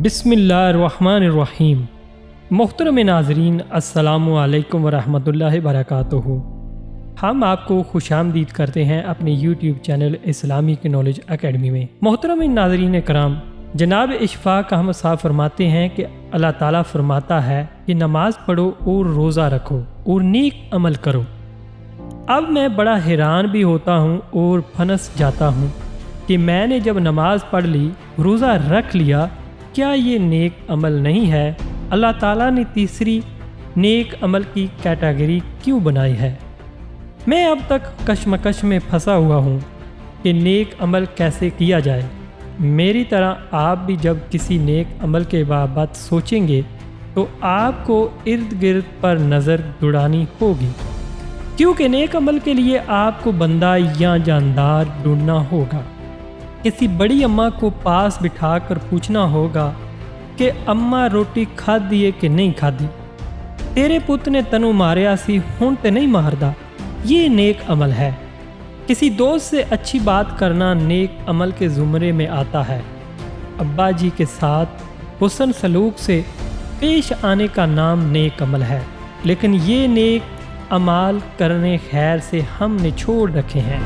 बिस्मिल्लाहिर्रहमानिर्रहीम। मोहतरम नाज़रीन, अस्सलामु अलैकुम वरहमतुल्लाहि वबरकातुहू। हम आपको खुशामदीद करते हैं अपने YouTube channel Islamic knowledge academy में। मोहतरम नाज़रीन कराम, जनाब इशफाक अहमद साहब फरमाते हैं कि अल्लाह ताला फरमाता है कि नमाज पढ़ो और रोज़ा रखो और नेक अमल करो। अब मैं बड़ा हैरान भी होता हूँ और फंस जाता हूँ कि मैंने जब नमाज पढ़ ली, रोज़ा रख लिया, क्या ये नेक अमल नहीं है? अल्लाह ताला ने तीसरी नेक अमल की कैटेगरी क्यों बनाई है? मैं अब तक कशमकश में फंसा हुआ हूँ कि नेक अमल कैसे किया जाए। मेरी तरह आप भी जब किसी नेक अमल के बाबत सोचेंगे तो आपको इर्द गिर्द पर नज़र दौड़ानी होगी, क्योंकि नेक अमल के लिए आपको बंदा या जानदार ढूंढना होगा। किसी बड़ी अम्मा को पास बिठाकर पूछना होगा कि अम्मा रोटी खाधी है कि नहीं खाधी, तेरे पुत ने तनु मारिया सी हुण ते नहीं मारदा। ये नेक अमल है। किसी दोस्त से अच्छी बात करना नेक अमल के ज़ुमरे में आता है। अब्बा जी के साथ हुस्न सलूक से पेश आने का नाम नेक अमल है, लेकिन ये नेक अमाल करने खैर से हमने छोड़ रखे हैं।